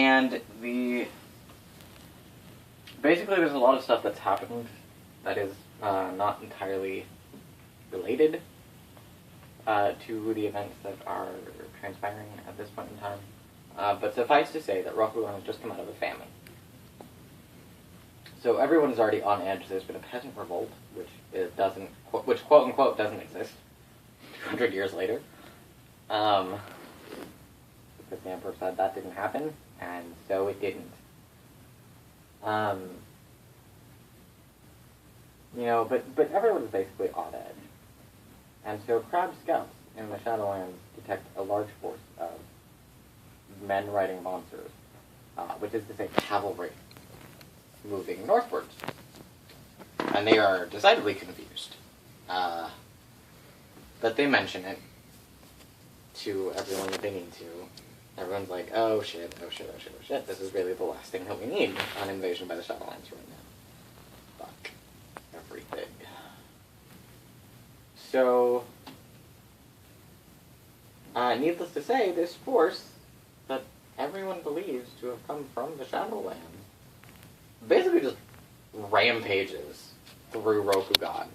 And basically there's a lot of stuff that's happened that is not entirely related to the events that are transpiring at this point in time. But suffice to say that Rokugan has just come out of a famine. So everyone's already on edge. There's been a peasant revolt, which quote unquote doesn't exist 200 years later. Because the emperor said that didn't happen, and so it didn't. But everyone's basically on edge. And so crab scouts in the Shadowlands detect a large force of men riding monsters, which is to say cavalry, moving northwards. And they are decidedly confused. But they mention it to everyone that they need to. Everyone's like, oh shit, this is really the last thing that we need on Invasion by the Shadowlands right now. Fuck everything. So, needless to say, this force that everyone believes to have come from the Shadowlands basically just rampages through Rokugan.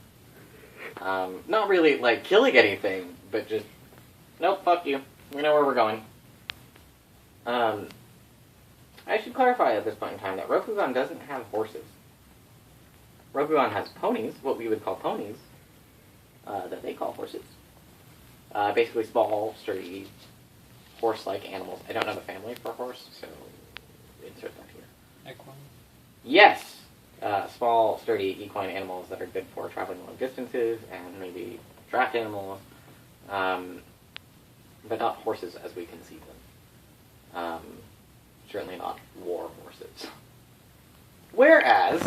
Not really, like, killing anything, but just, nope, fuck you. We know where we're going. I should clarify at this point in time that Rokugan doesn't have horses. Rokugan has ponies, what we would call ponies, that they call horses. Basically small, sturdy, horse-like animals. I don't know the family for a horse, so insert that here. Equine? Yes! Small, sturdy, equine animals that are good for traveling long distances, and maybe draft animals, but not horses as we conceive them. Certainly not war horses. Whereas,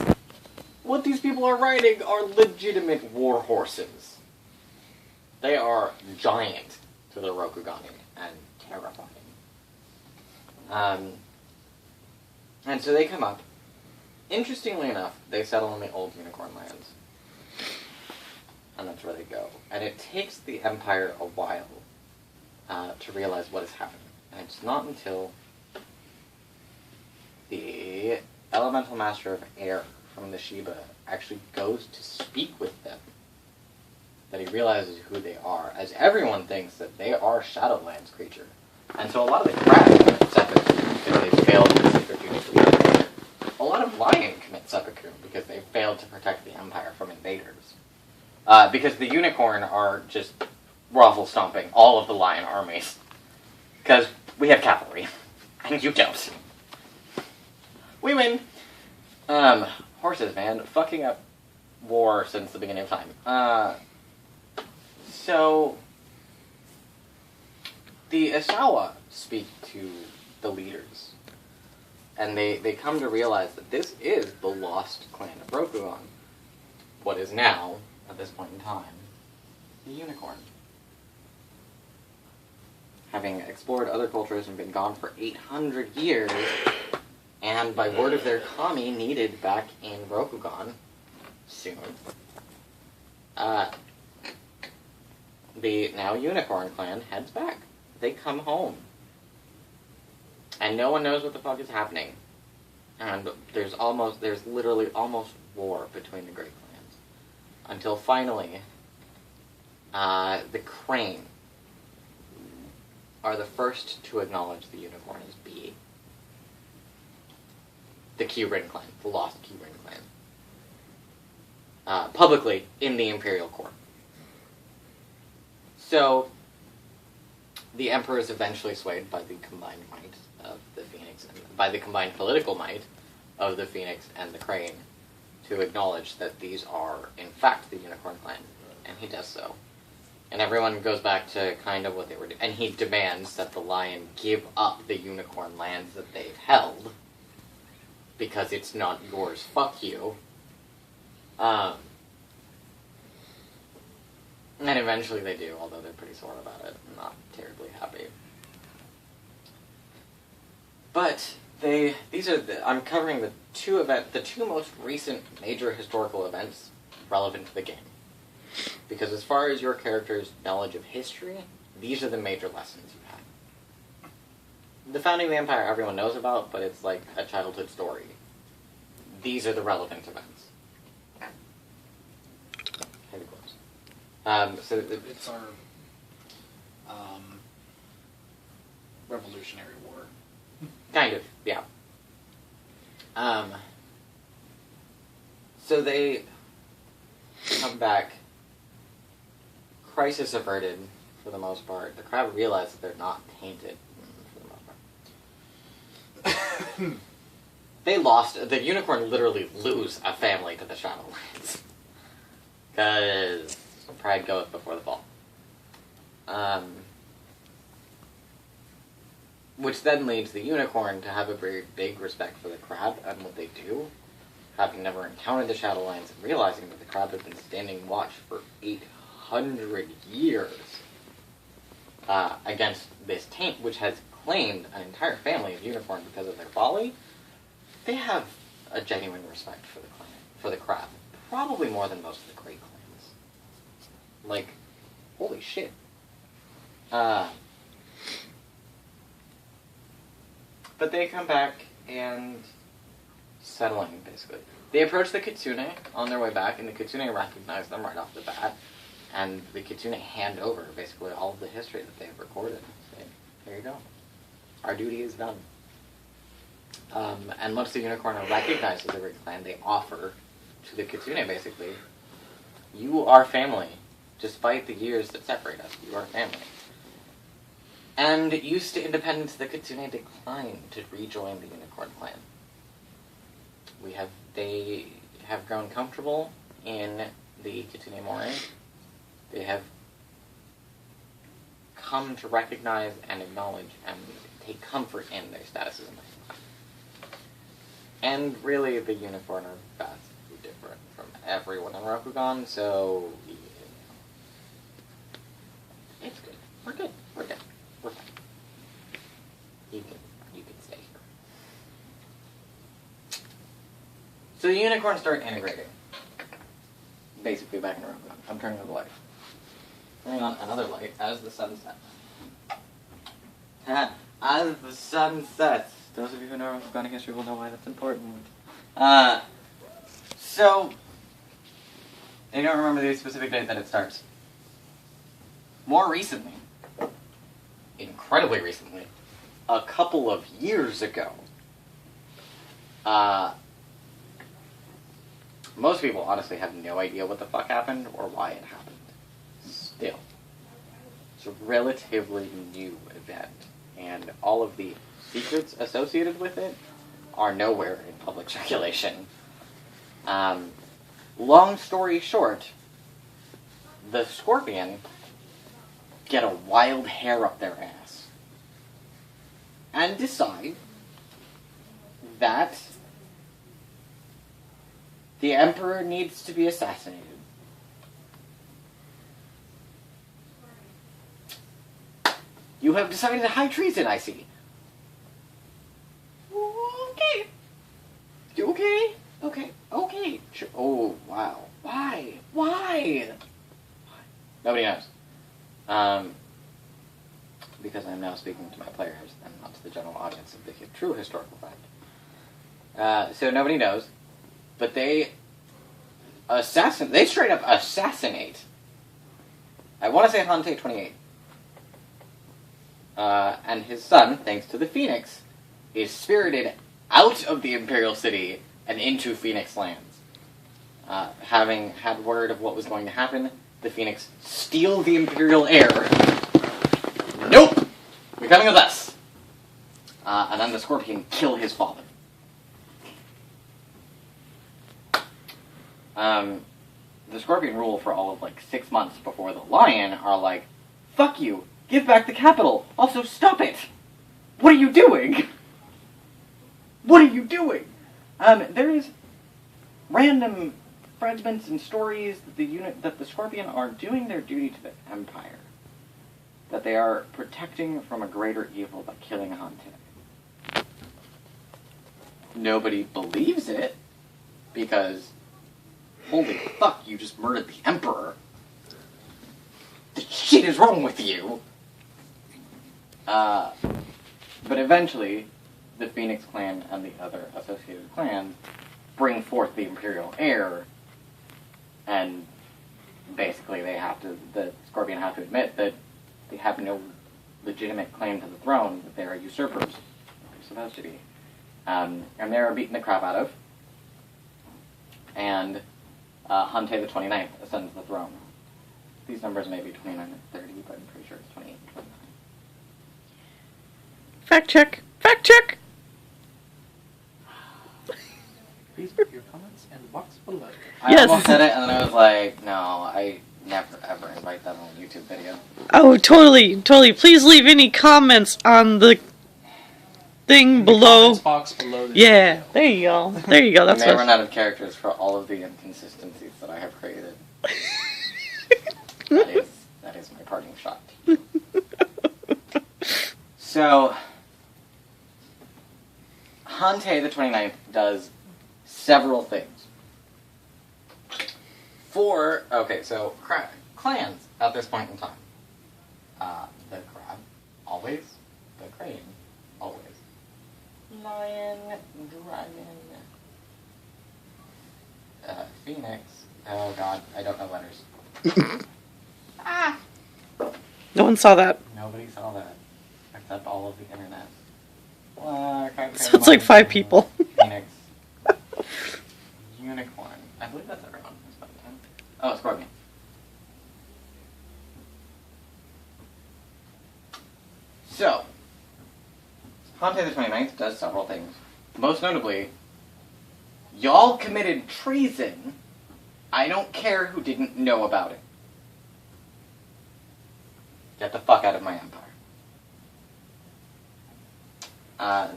what these people are riding are legitimate war horses. They are giant to the Rokugani and terrifying. And so they come up. Interestingly enough, they settle in the old Unicorn Lands. And that's where they go. And it takes the Empire a while to realize what is happening. And it's not until the Elemental Master of Air from the Shiba actually goes to speak with them that he realizes who they are, as everyone thinks that they are Shadowlands creatures. And so a lot of the crabs commit seppuku because they failed to receive their duty to leader. A lot of lion commit seppuku because they failed to protect the Empire from invaders. Because the unicorn are just ruffle stomping all of the lion armies. Because we have cavalry, and you don't. We win. Horses, man. Fucking up war since the beginning of time. So, the Isawa speak to the leaders, and they come to realize that this is the lost clan of Rokugan. What is now, at this point in time, the unicorn. Having explored other cultures and been gone for 800 years, and by word of their kami needed back in Rokugan soon, the now Unicorn clan heads back. They come home. And no one knows what the fuck is happening. And there's literally almost war between the great clans. Until finally, the Crane are the first to acknowledge the Unicorn as being the Kyurin clan, the lost Kyurin clan. Publicly, in the Imperial Court. So, the Emperor is eventually swayed by the combined might of the Phoenix, and by the combined political might of the Phoenix and the Crane, to acknowledge that these are, in fact, the Unicorn clan, and he does so. And everyone goes back to kind of what they were doing, and he demands that the Lion give up the Unicorn lands that they've held, because it's not yours, fuck you. And eventually they do, although they're pretty sore about it. Not terribly happy. But I'm covering the two most recent major historical events relevant to the game. Because as far as your character's knowledge of history, these are the major lessons you have. the founding of the Empire everyone knows about, but it's like a childhood story. These are the relevant events. Heavy quotes. So it's our Revolutionary War. Kind of, yeah. So they come back, crisis averted for the most part. The crowd realize that they're not tainted for the most part. They lost, the unicorn literally lose a family to the Shadowlands. Because pride goeth before the fall. Which then leads the unicorn to have a very big respect for the crab and what they do, having never encountered the Shadowlands and realizing that the crab had been standing watch for 800 years against this taint, which has claimed an entire family of unicorn because of their folly. They have a genuine respect for the clan, for the crab, probably more than most of the great clans. Like, holy shit. But they come back and settling, basically. They approach the Kitsune on their way back, and the Kitsune recognize them right off the bat. And the Kitsune hand over, basically, all of the history that they've recorded. Say, here you go. Our duty is done. And once the unicorn are recognized as a great clan, they offer to the Kitsune, basically, you are family. Despite the years that separate us, you are family. And used to independence, the Kitsune declined to rejoin the Unicorn clan. They have grown comfortable in the Kitsune Morai. They have come to recognize and acknowledge and take comfort in their status as a clan. And really, the Unicorn are vastly different from everyone in Rokugan, so you know, it's good. We're good. We're good. We're fine. You can stay here. So the unicorns start integrating. Basically back in Rokugan. I'm turning on the light. Turning on another light as the sun sets. As the sun sets. Those of you who know Rokugan history will know why that's important. So, I don't remember the specific date that it starts. More recently, incredibly recently, a couple of years ago, most people honestly have no idea what the fuck happened or why it happened. Still, it's a relatively new event, and all of the secrets associated with it are nowhere in public circulation. Long story short, the Scorpion get a wild hair up their ass and decide that the Emperor needs to be assassinated. You have decided high treason, I see. Okay. Okay. Sure. Oh, wow. Why? Nobody knows. Because I'm now speaking to my players and not to the general audience of the true historical fact. So nobody knows, but they straight up assassinate. I want to say Hante 28. And his son, thanks to the Phoenix, is spirited out of the Imperial City and into Phoenix lands. Having had word of what was going to happen, the Phoenix steal the Imperial heir. Nope! You're coming with us! And then the Scorpion kill his father. The Scorpion rule for all of 6 months before the Lion are like, fuck you! Give back the capital! Also, stop it! What are you doing? What are you doing? There is random fragments and stories that the Scorpion are doing their duty to the Empire. That they are protecting from a greater evil by killing Hante. Nobody believes it, because, holy fuck, you just murdered the Emperor. The shit is wrong with you? But eventually, the Phoenix clan and the other associated clans bring forth the Imperial heir, and basically the Scorpion have to admit that they have no legitimate claim to the throne, that they are usurpers. They're supposed to be. And they're beaten the crap out of. And Hante the 29th ascends the throne. These numbers may be 29 and 30, but I'm pretty sure it's 28 and 29. Fact check! Fact check! Please put your comments in the box below. I Yes. almost said it, and then I was like, no, I never ever invite that on a YouTube video. Oh, totally, totally. Please leave any comments on the thing The below. comments box below this Yeah, video. there you go. There you go. I That's may what. run out of characters for all of the inconsistencies that I have created. That is my parting shot. So, Hante the 29th does several things. So clans at this point in time. The crab, always. The crane, always. Lion, dragon, phoenix. Oh god, I don't know letters. No one saw that. Nobody saw that, except all of the internet. So it's like 5 people. Phoenix. Unicorn. I believe that's everyone. Oh, Scorpion. So, Hante the 29th does several things. Most notably, y'all committed treason. I don't care who didn't know about it. Get the fuck out of my empire.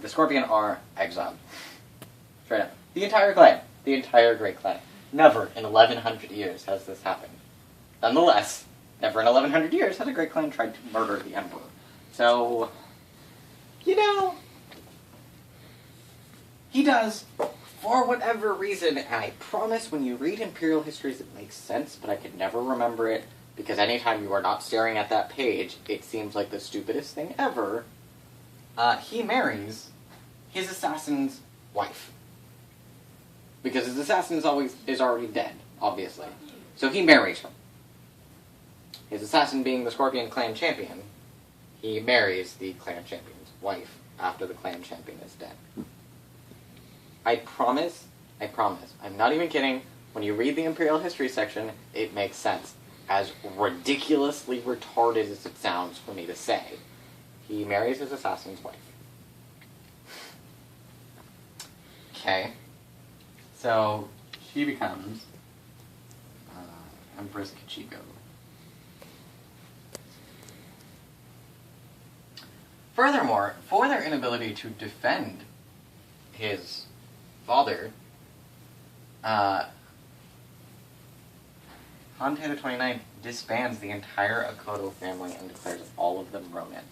The Scorpion are exiled. Straight up. The entire clan. The entire Great Clan. Never in 1100 years has this happened. Nonetheless, never in 1100 years has a Great Clan tried to murder the Emperor. So, you know, he does, for whatever reason, and I promise when you read Imperial histories it makes sense, but I could never remember it, because anytime you are not staring at that page, it seems like the stupidest thing ever. He marries his assassin's wife. Because his assassin is already dead, obviously. So he marries her. His assassin being the Scorpion clan champion, he marries the clan champion's wife after the clan champion is dead. I promise, I'm not even kidding, when you read the Imperial History section, it makes sense. As ridiculously retarded as it sounds for me to say, he marries his assassin's wife. Okay. So, she becomes Empress Kachiko. Furthermore, for their inability to defend his father, Hante the 29th disbands the entire Akodo family and declares all of them Ronin.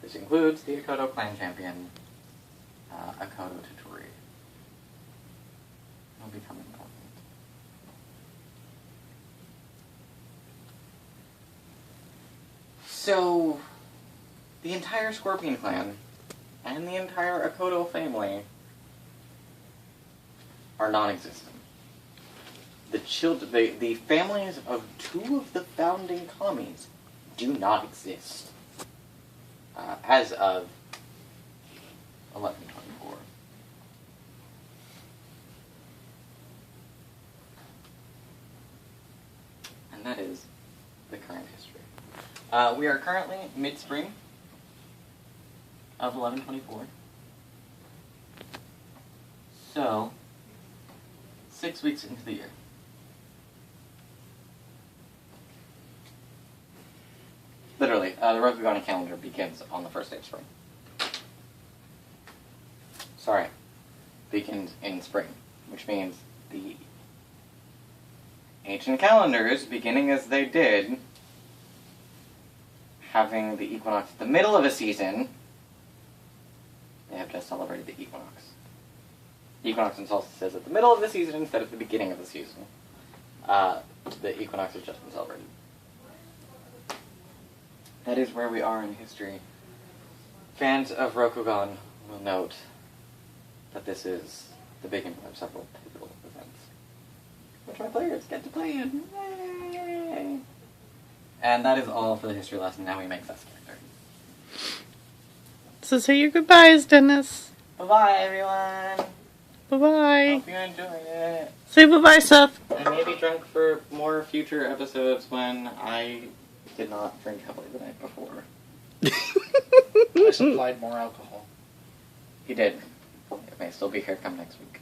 This includes the Akodo clan champion, Akodo Toturi. Will become important. So, the entire Scorpion clan and the entire Akodo family are non-existent. The families of 2 of the founding commies do not exist as of 1124. And that is the current history. We are currently mid-spring of 1124. So, 6 weeks into the year. Literally, the Rokugan calendar begins on the first day of spring. Sorry. Begins in spring, which means the ancient calendars, beginning as they did, having the equinox at the middle of a season, they have just celebrated the equinox. Equinox and solstice is at the middle of the season instead of the beginning of the season. The equinox has just been celebrated. That is where we are in history. Fans of Rokugan will note that this is the beginning of several pivotal events, which my players get to play in. Yay! And that is all for the history lesson. Now we make Seth's character. So say your goodbyes, Dennis. Bye-bye, everyone! Bye-bye. Hope you enjoyed it. Say bye-bye, Seth. I may be drunk for more future episodes when I did not drink heavily the night before. I supplied more alcohol. He did. It may still be here come next week.